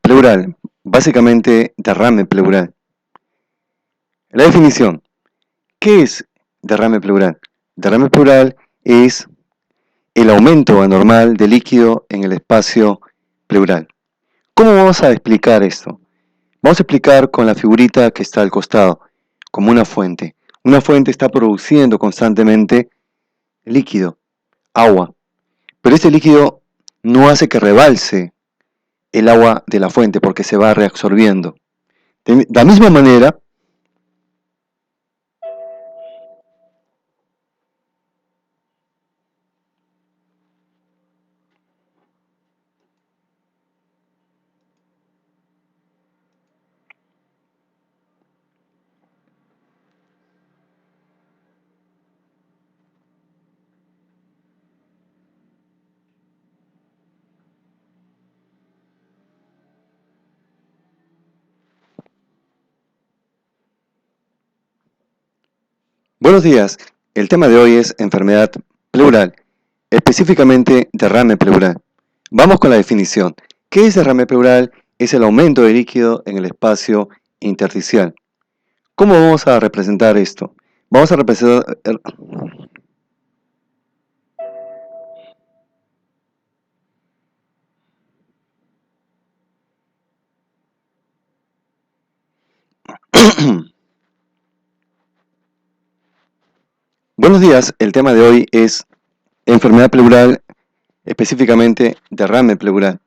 Pleural, básicamente derrame pleural. La definición, ¿qué es derrame pleural? Derrame pleural es el aumento anormal de líquido en el espacio pleural. ¿Cómo vamos a explicar esto? Vamos a explicar con la figurita que está al costado, como una fuente. Una fuente está produciendo constantemente líquido, agua, pero este líquido no hace que rebalse el agua de la fuente porque se va reabsorbiendo. De la misma manera, buenos días, el tema de hoy es enfermedad pleural, específicamente derrame pleural. Vamos con la definición. ¿Qué es derrame pleural? Es el aumento de líquido en el espacio intersticial. ¿Cómo vamos a representar esto? Vamos a representar... Buenos días, el tema de hoy es enfermedad pleural, específicamente derrame pleural.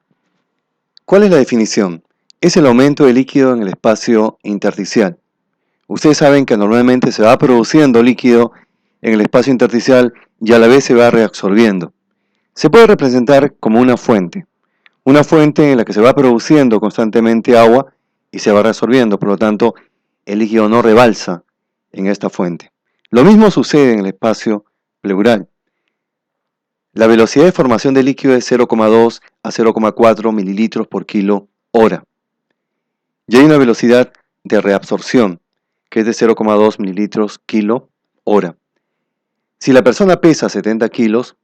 ¿Cuál es la definición? Es el aumento de líquido en el espacio intersticial. Ustedes saben que normalmente se va produciendo líquido en el espacio intersticial y a la vez se va reabsorbiendo. Se puede representar como una fuente en la que se va produciendo constantemente agua y se va reabsorbiendo, por lo tanto el líquido no rebalsa en esta fuente. Lo mismo sucede en el espacio pleural. La velocidad de formación de líquido es 0,2 a 0,4 mililitros por kilo hora. Y hay una velocidad de reabsorción que es de 0,2 mililitros kilo hora. Si la persona pesa 70 kilos,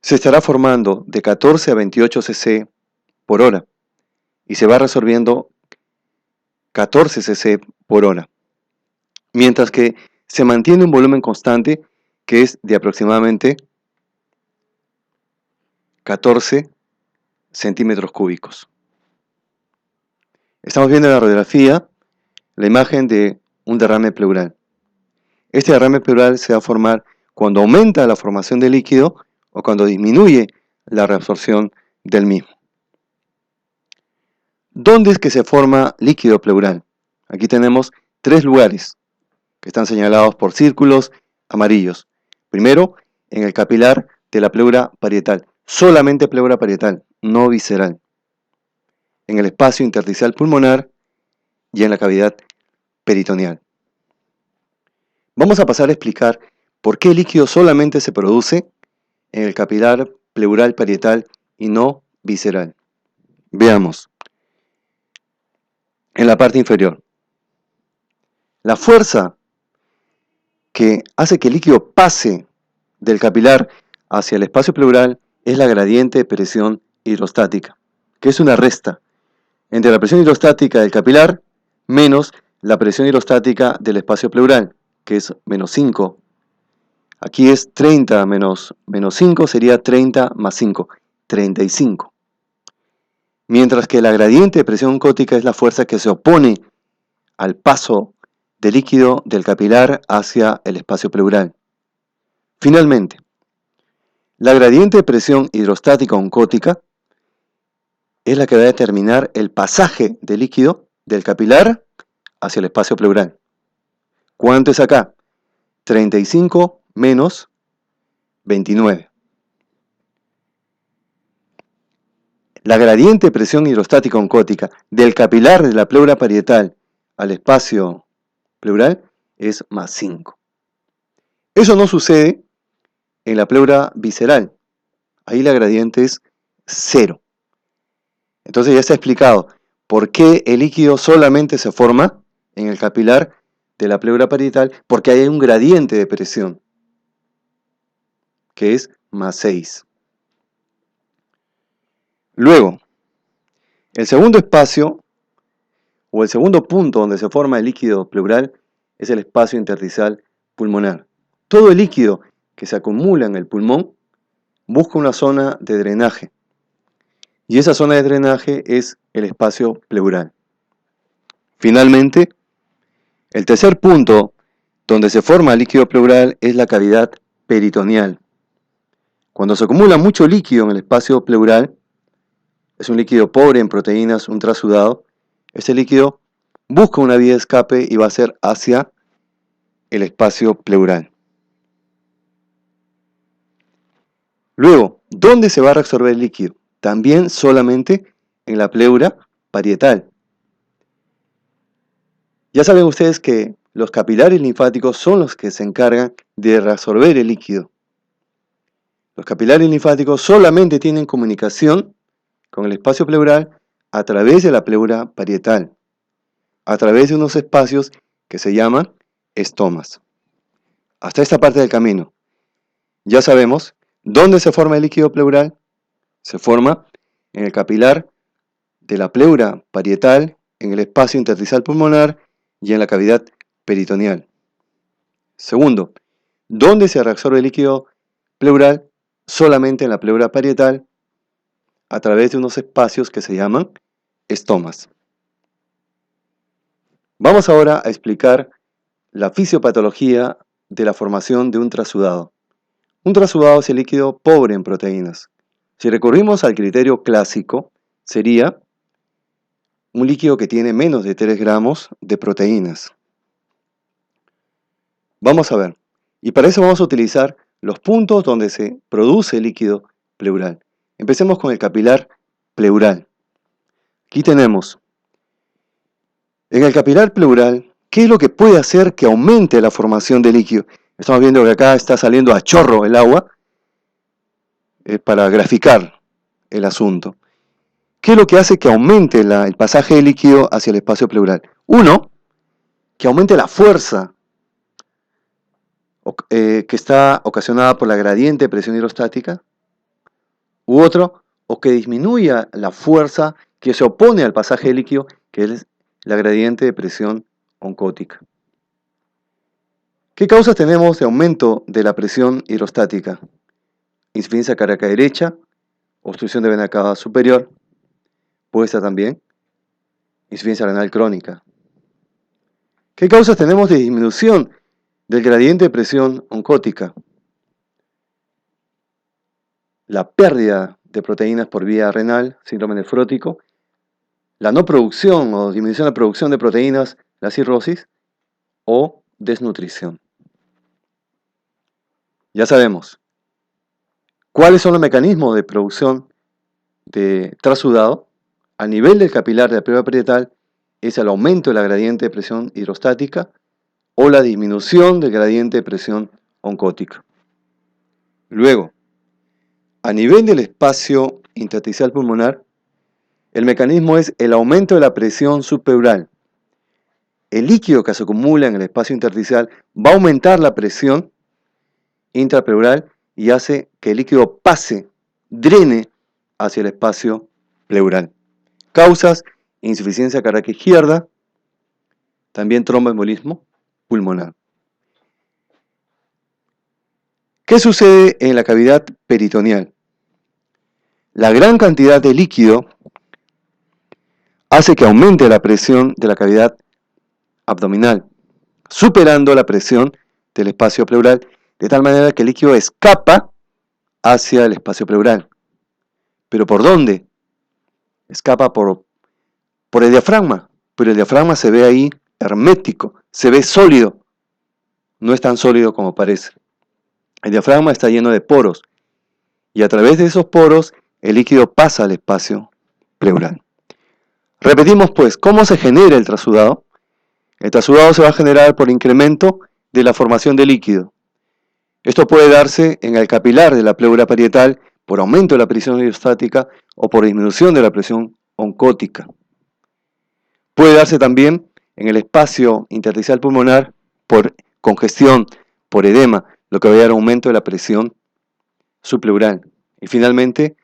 se estará formando de 14 a 28 cc por hora y se va resolviendo 14 cc por hora, mientras que se mantiene un volumen constante que es de aproximadamente 14 centímetros cúbicos. Estamos viendo en la radiografía la imagen de un derrame pleural. Este derrame pleural se va a formar cuando aumenta la formación de líquido o cuando disminuye la reabsorción del mismo. ¿Dónde es que se forma líquido pleural? Aquí tenemos 3 lugares que están señalados por círculos amarillos. Primero, en el capilar de la pleura parietal, solamente pleura parietal, no visceral. En el espacio intersticial pulmonar y en la cavidad peritoneal. Vamos a pasar a explicar por qué el líquido solamente se produce en el capilar pleural parietal y no visceral. Veamos. En la parte inferior. La fuerza que hace que el líquido pase del capilar hacia el espacio pleural es la gradiente de presión hidrostática, que es una resta entre la presión hidrostática del capilar menos la presión hidrostática del espacio pleural, que es menos 5. Aquí es 30 menos 5 sería 30 más 5, 35. Mientras que la gradiente de presión oncótica es la fuerza que se opone al paso de líquido del capilar hacia el espacio pleural. Finalmente, la gradiente de presión hidrostática oncótica es la que va a determinar el pasaje de líquido del capilar hacia el espacio pleural. ¿Cuánto es acá? 35 menos 29. La gradiente de presión hidrostática oncótica del capilar de la pleura parietal al espacio pleural es más 5. Eso no sucede en la pleura visceral. Ahí la gradiente es 0. Entonces ya se ha explicado por qué el líquido solamente se forma en el capilar de la pleura parietal, porque hay un gradiente de presión, que es más 6. Luego, El segundo espacio, o el segundo punto donde se forma el líquido pleural, es el espacio intersticial pulmonar. Todo el líquido que se acumula en el pulmón busca una zona de drenaje. Y esa zona de drenaje es el espacio pleural. Finalmente, el tercer punto donde se forma el líquido pleural es la cavidad peritoneal. Cuando se acumula mucho líquido en el espacio pleural, es un líquido pobre en proteínas, un trasudado, este líquido busca una vía de escape y va a ser hacia el espacio pleural. Luego, ¿dónde se va a reabsorber el líquido? También solamente en la pleura parietal. Ya saben ustedes que los capilares linfáticos son los que se encargan de reabsorber el líquido. Los capilares linfáticos solamente tienen comunicación con el espacio pleural a través de la pleura parietal, a través de unos espacios que se llaman estomas. Hasta esta parte del camino. Ya sabemos dónde se forma el líquido pleural. Se forma en el capilar de la pleura parietal, en el espacio intersticial pulmonar y en la cavidad peritoneal. Segundo, ¿dónde se reabsorbe el líquido pleural? Solamente en la pleura parietal, a través de unos espacios que se llaman estomas. Vamos ahora a explicar la fisiopatología de la formación de un trasudado. Un trasudado es el líquido pobre en proteínas. Si recurrimos al criterio clásico, sería un líquido que tiene menos de 3 gramos de proteínas. Vamos a ver, y para eso vamos a utilizar los puntos donde se produce el líquido pleural. Empecemos con el capilar pleural. Aquí tenemos, en el capilar pleural, ¿qué es lo que puede hacer que aumente la formación de líquido? Estamos viendo que acá está saliendo a chorro el agua, para graficar el asunto. ¿Qué es lo que hace que aumente el pasaje de líquido hacia el espacio pleural? Uno, que aumente la fuerza que está ocasionada por la gradiente de presión hidrostática. U otro, o que disminuya la fuerza que se opone al pasaje de líquido, que es la gradiente de presión oncótica. ¿Qué causas tenemos de aumento de la presión hidrostática? Insuficiencia cardíaca derecha, obstrucción de vena cava superior, puede estar también insuficiencia renal crónica. ¿Qué causas tenemos de disminución del gradiente de presión oncótica? La pérdida de proteínas por vía renal, síndrome nefrótico, la no producción o disminución de la producción de proteínas, la cirrosis o desnutrición. Ya sabemos cuáles son los mecanismos de producción de trasudado. A nivel del capilar de la pleura parietal es el aumento de la gradiente de presión hidrostática o la disminución del gradiente de presión oncótica. Luego, a nivel del espacio intersticial pulmonar, el mecanismo es el aumento de la presión subpleural. El líquido que se acumula en el espacio intersticial va a aumentar la presión intrapleural y hace que el líquido pase, drene hacia el espacio pleural. Causas: insuficiencia cardíaca izquierda, también tromboembolismo pulmonar. ¿Qué sucede en la cavidad peritoneal? La gran cantidad de líquido hace que aumente la presión de la cavidad abdominal, superando la presión del espacio pleural, de tal manera que el líquido escapa hacia el espacio pleural. ¿Pero por dónde? Escapa por el diafragma, pero el diafragma se ve ahí hermético, se ve sólido, no es tan sólido como parece. El diafragma está lleno de poros y a través de esos poros el líquido pasa al espacio pleural. Repetimos pues, ¿cómo se genera el trasudado? El trasudado se va a generar por incremento de la formación de líquido. Esto puede darse en el capilar de la pleura parietal por aumento de la presión hidrostática o por disminución de la presión oncótica. Puede darse también en el espacio intersticial pulmonar por congestión, por edema, lo que va a dar aumento de la presión subpleural. Y finalmente,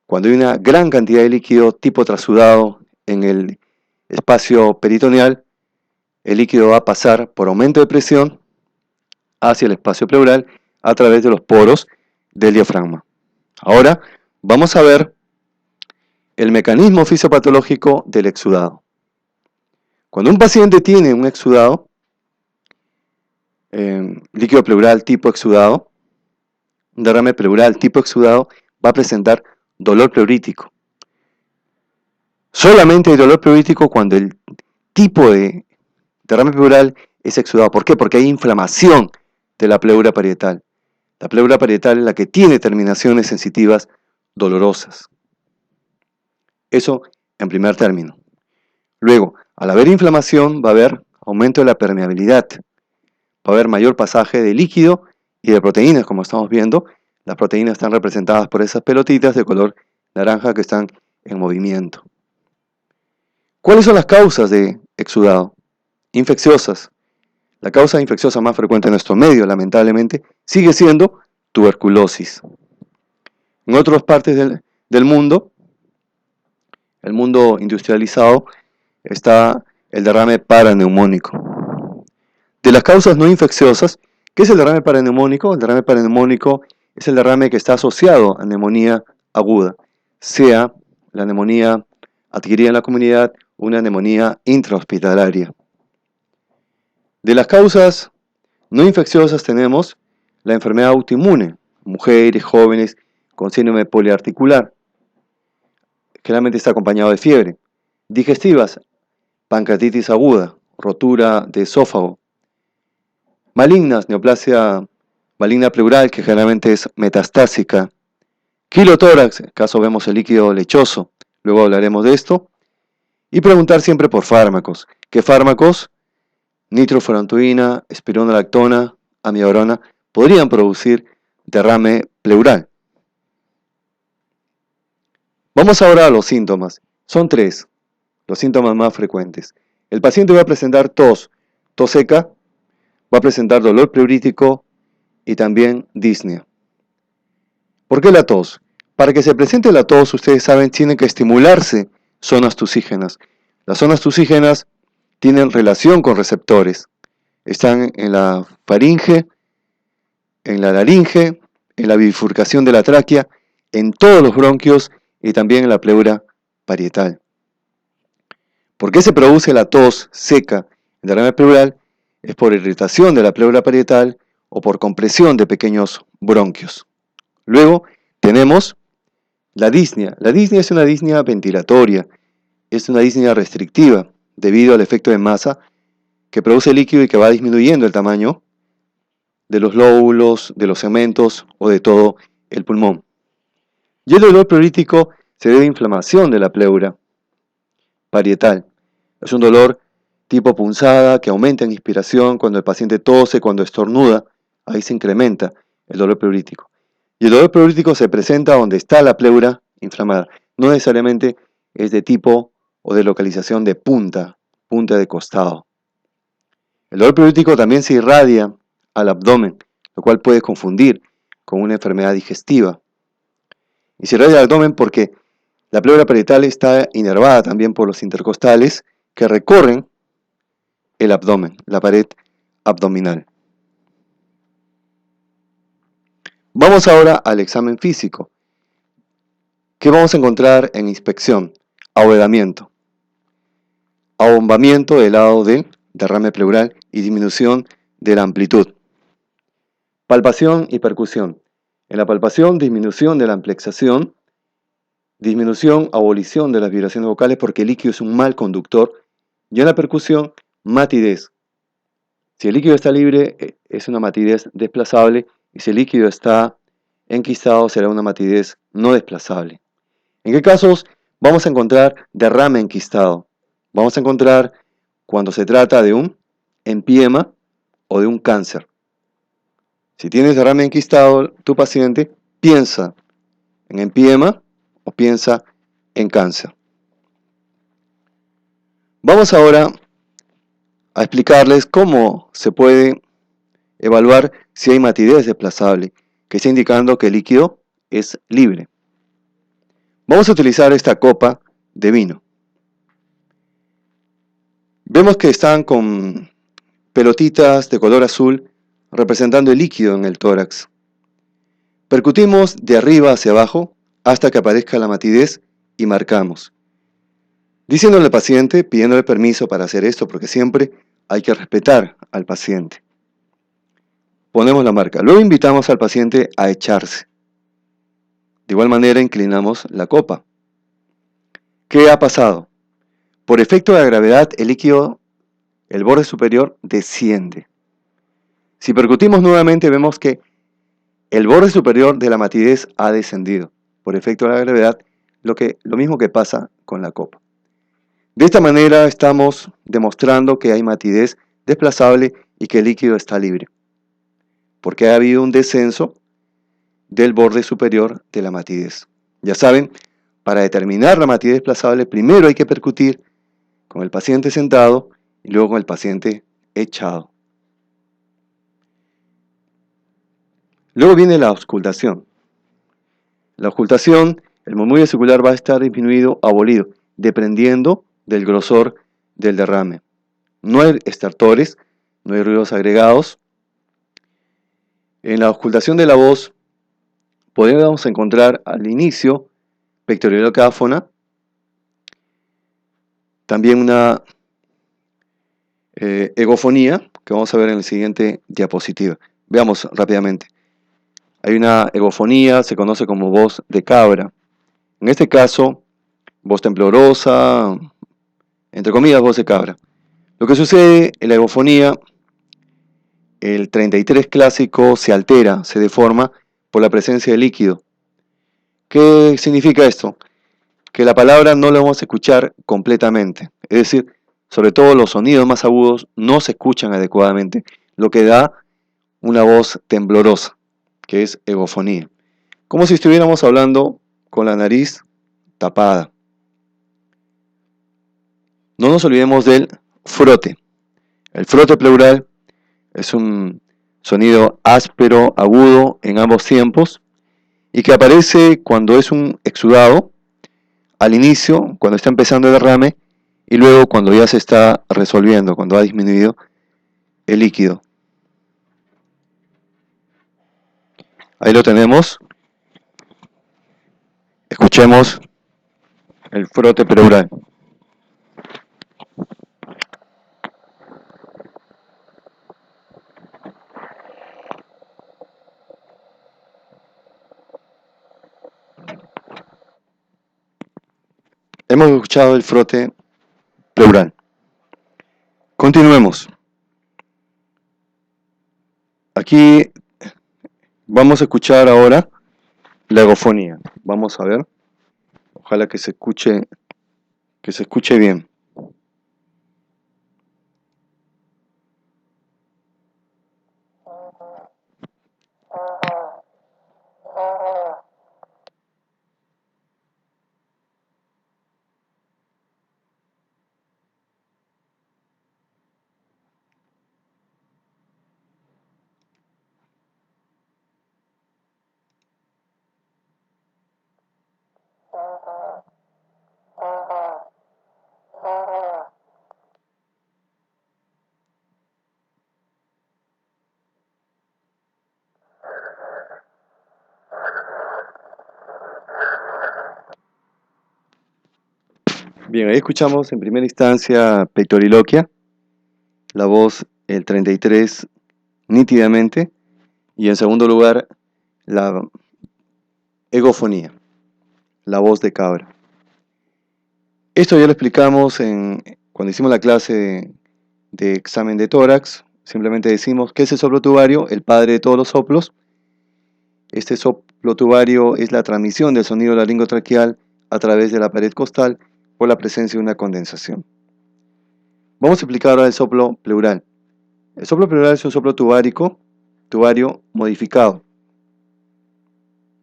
Cuando hay una gran cantidad de líquido tipo trasudado en el espacio peritoneal, el líquido va a pasar por aumento de presión hacia el espacio pleural a través de los poros del diafragma. Ahora vamos a ver el mecanismo fisiopatológico del exudado. Cuando un paciente tiene un exudado, líquido pleural tipo exudado, un derrame pleural tipo exudado, va a presentar dolor pleurítico. Solamente hay dolor pleurítico cuando el tipo de derrame pleural es exudado. ¿Por qué? Porque hay inflamación de la pleura parietal. La pleura parietal es la que tiene terminaciones sensitivas dolorosas. Eso en primer término. Luego, al haber inflamación, va a haber aumento de la permeabilidad. Va a haber mayor pasaje de líquido y de proteínas, como estamos viendo. Las proteínas están representadas por esas pelotitas de color naranja que están en movimiento. ¿Cuáles son las causas de exudado? Infecciosas. La causa infecciosa más frecuente en nuestro medio, lamentablemente, sigue siendo tuberculosis. En otras partes del mundo, el mundo industrializado, está el derrame paraneumónico. De las causas no infecciosas, ¿qué es el derrame paraneumónico? El derrame paraneumónico es el derrame que está asociado a neumonía aguda, sea la neumonía adquirida en la comunidad o una neumonía intrahospitalaria. De las causas no infecciosas tenemos la enfermedad autoinmune, mujeres, jóvenes con síndrome poliarticular, generalmente está acompañado de fiebre. Digestivas, pancreatitis aguda, rotura de esófago. Malignas, neoplasia maligna pleural, que generalmente es metastásica. Quilotórax, en caso vemos el líquido lechoso, luego hablaremos de esto. Y preguntar siempre por fármacos. ¿Qué fármacos? Nitrofurantoína, espironolactona, amiodarona podrían producir derrame pleural. Vamos ahora a los síntomas. Son 3 los síntomas más frecuentes. El paciente va a presentar tos seca, va a presentar dolor pleurítico y también disnea. ¿Por qué la tos? Para que se presente la tos, ustedes saben, tienen que estimularse zonas tusígenas. Las zonas tusígenas tienen relación con receptores. Están en la faringe, en la laringe, en la bifurcación de la tráquea, en todos los bronquios y también en la pleura parietal. ¿Por qué se produce la tos seca en derrame pleural? Es por irritación de la pleura parietal o por compresión de pequeños bronquios. Luego tenemos la disnea. La disnea es una disnea ventilatoria, es una disnea restrictiva debido al efecto de masa que produce líquido y que va disminuyendo el tamaño de los lóbulos, de los segmentos o de todo el pulmón. Y el dolor pleurítico se debe a inflamación de la pleura parietal. Es un dolor tipo punzada que aumenta en inspiración cuando el paciente tose, cuando estornuda, ahí se incrementa el dolor pleurítico. Y el dolor pleurítico se presenta donde está la pleura inflamada. No necesariamente es de tipo o de localización de punta de costado. El dolor pleurítico también se irradia al abdomen, lo cual puede confundir con una enfermedad digestiva. Y se irradia al abdomen porque la pleura parietal está inervada también por los intercostales que recorren el abdomen, la pared abdominal. Vamos ahora al examen físico. ¿Qué vamos a encontrar en inspección? Ahogadamiento. Abombamiento del lado del derrame pleural y disminución de la amplitud. Palpación y percusión. En la palpación, disminución de la amplexación, disminución, abolición de las vibraciones vocales porque el líquido es un mal conductor. Y en la percusión, matidez. Si el líquido está libre, es una matidez desplazable, y si el líquido está enquistado, será una matidez no desplazable. ¿En qué casos vamos a encontrar derrame enquistado? Vamos a encontrar cuando se trata de un empiema o de un cáncer. Si tienes derrame enquistado, tu paciente piensa en empiema o piensa en cáncer. Vamos ahora a explicarles cómo se puede evaluar si hay matidez desplazable, que está indicando que el líquido es libre. Vamos a utilizar esta copa de vino. Vemos que están con pelotitas de color azul representando el líquido en el tórax. Percutimos de arriba hacia abajo hasta que aparezca la matidez y marcamos. Diciéndole al paciente, pidiéndole permiso para hacer esto, porque siempre hay que respetar al paciente. Ponemos la marca. Luego invitamos al paciente a echarse. De igual manera inclinamos la copa. ¿Qué ha pasado? Por efecto de la gravedad, el líquido, el borde superior, desciende. Si percutimos nuevamente, vemos que el borde superior de la matidez ha descendido. Por efecto de la gravedad, lo mismo que pasa con la copa. De esta manera estamos demostrando que hay matidez desplazable y que el líquido está libre, porque ha habido un descenso del borde superior de la matidez. Ya saben, para determinar la matidez desplazable, primero hay que percutir con el paciente sentado y luego con el paciente echado. Luego viene la auscultación. La auscultación, el murmullo vesicular va a estar disminuido o abolido, dependiendo del grosor del derrame. No hay estertores, no hay ruidos agregados. En la auscultación de la voz podemos encontrar al inicio pectorilóquia áfona, también una egofonía, que vamos a ver en la siguiente diapositiva. Veamos rápidamente. Hay una egofonía, se conoce como voz de cabra. En este caso, voz temblorosa, entre comillas, voz de cabra. Lo que sucede en la egofonía, el 33 clásico se altera, se deforma por la presencia de líquido. ¿Qué significa esto? Que la palabra no la vamos a escuchar completamente. Es decir, sobre todo los sonidos más agudos no se escuchan adecuadamente, lo que da una voz temblorosa, que es egofonía. Como si estuviéramos hablando con la nariz tapada. No nos olvidemos del frote. El frote pleural es un sonido áspero, agudo en ambos tiempos y que aparece cuando es un exudado, al inicio, cuando está empezando el derrame y luego cuando ya se está resolviendo, cuando ha disminuido el líquido. Ahí lo tenemos. Escuchemos el frote pleural. Hemos escuchado el frote pleural. Continuemos. Aquí vamos a escuchar ahora la egofonía. Vamos a ver. Ojalá que se escuche bien. Bien, ahí escuchamos en primera instancia pectoriloquia, la voz el 33 nítidamente, y en segundo lugar la egofonía, la voz de cabra. Esto ya lo explicamos cuando hicimos la clase de examen de tórax. Simplemente decimos que ese soplo tubario, el padre de todos los soplos. Este soplo tubario es la transmisión del sonido laringotraqueal a través de la pared costal por la presencia de una condensación. Vamos a explicar ahora el soplo pleural. El soplo pleural es un soplo tubario modificado.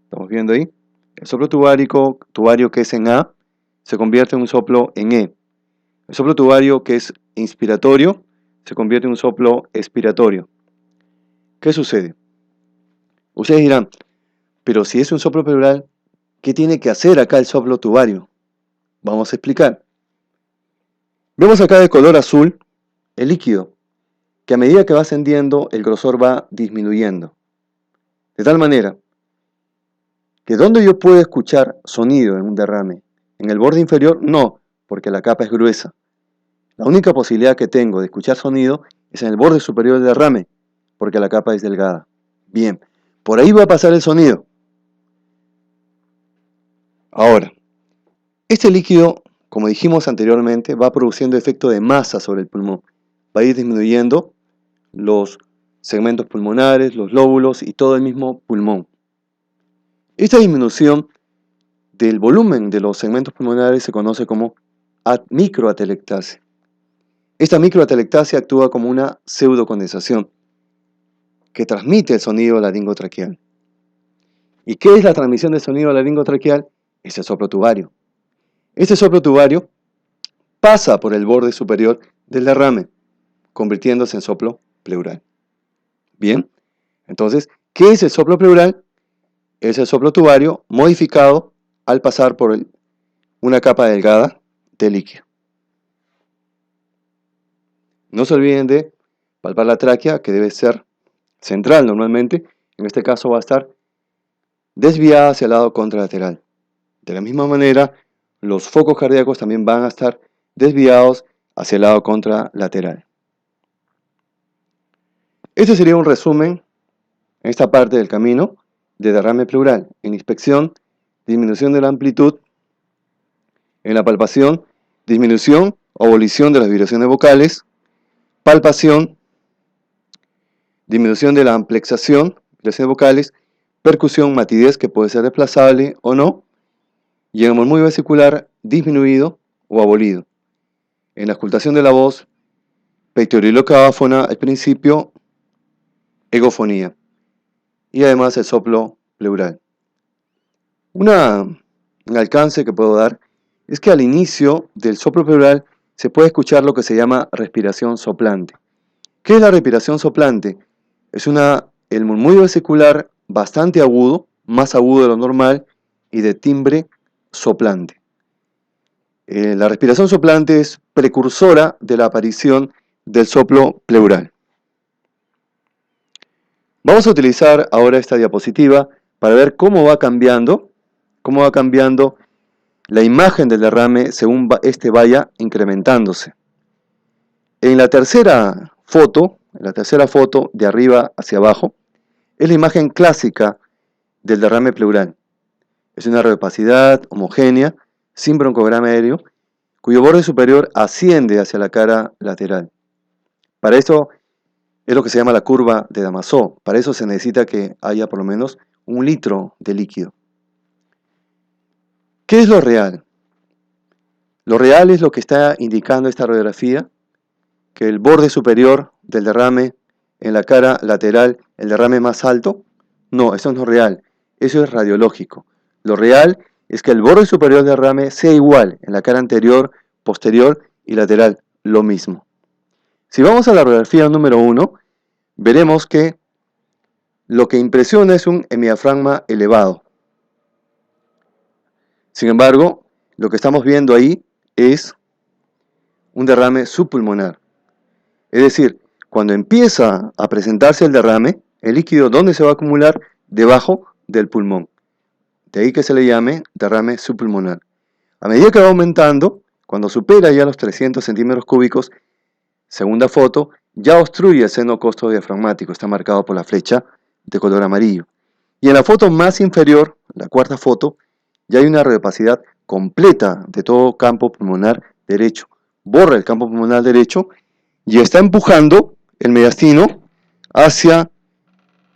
¿Estamos viendo ahí? El soplo tubario que es en A, se convierte en un soplo en E. El soplo tubario que es inspiratorio, se convierte en un soplo expiratorio. ¿Qué sucede? Ustedes dirán, pero si es un soplo pleural, ¿Qué tiene que hacer acá el soplo tubario? Vamos a explicar. Vemos acá de color azul el líquido, que a medida que va ascendiendo el grosor va disminuyendo. De tal manera que donde yo puedo escuchar sonido en un derrame, en el borde inferior no, porque la capa es gruesa. La única posibilidad que tengo de escuchar sonido es en el borde superior del derrame, porque la capa es delgada. Bien, por ahí va a pasar el sonido. Ahora, este líquido, como dijimos anteriormente, va produciendo efecto de masa sobre el pulmón. Va a ir disminuyendo los segmentos pulmonares, los lóbulos y todo el mismo pulmón. Esta disminución del volumen de los segmentos pulmonares se conoce como microatelectasia. Esta microatelectasia actúa como una pseudocondensación que transmite el sonido laringotraqueal. ¿Y qué es la transmisión del sonido laringotraqueal? Es el soplo tubario. Este soplo tubario pasa por el borde superior del derrame, convirtiéndose en soplo pleural. Bien, entonces, ¿qué es el soplo pleural? Es el soplo tubario modificado al pasar por una capa delgada de líquido. No se olviden de palpar la tráquea, que debe ser central normalmente. En este caso va a estar desviada hacia el lado contralateral. De la misma manera, los focos cardíacos también van a estar desviados hacia el lado contralateral. Este sería un resumen en esta parte del camino de derrame pleural. En inspección, disminución de la amplitud. En la palpación, disminución o abolición de las vibraciones vocales. Palpación, disminución de la amplexación, vibraciones vocales. Percusión, matidez, que puede ser desplazable o no. Y en el murmullo vesicular, disminuido o abolido. En la auscultación de la voz, pectorilocabáfona, al principio, egofonía. Y además el soplo pleural. Un alcance que puedo dar es que al inicio del soplo pleural se puede escuchar lo que se llama respiración soplante. ¿Qué es la respiración soplante? Es el murmullo vesicular bastante agudo, más agudo de lo normal y de timbre soplante. La respiración soplante es precursora de la aparición del soplo pleural. Vamos a utilizar ahora esta diapositiva para ver cómo va cambiando la imagen del derrame según este vaya incrementándose. En la tercera foto de arriba hacia abajo, es la imagen clásica del derrame pleural. Es una reopacidad homogénea, sin broncograma aéreo, cuyo borde superior asciende hacia la cara lateral. Para esto es lo que se llama la curva de Damasó. Para eso se necesita que haya por lo menos 1 litro de líquido. ¿Qué es lo real? Lo real es lo que está indicando esta radiografía, que el borde superior del derrame en la cara lateral, el derrame más alto. No, eso no es real, eso es radiológico. Lo real es que el borde superior del derrame sea igual en la cara anterior, posterior y lateral, lo mismo. Si vamos a la radiografía número 1, veremos que lo que impresiona es un hemidiafragma elevado. Sin embargo, lo que estamos viendo ahí es un derrame subpulmonar. Es decir, cuando empieza a presentarse el derrame, el líquido, ¿dónde se va a acumular? Debajo del pulmón. De ahí que se le llame derrame subpulmonar. A medida que va aumentando, cuando supera ya los 300 centímetros cúbicos, segunda foto, ya obstruye el seno costodiafragmático, está marcado por la flecha de color amarillo. Y en la foto más inferior, la cuarta foto, ya hay una reopacidad completa de todo campo pulmonar derecho. Borra el campo pulmonar derecho y está empujando el mediastino hacia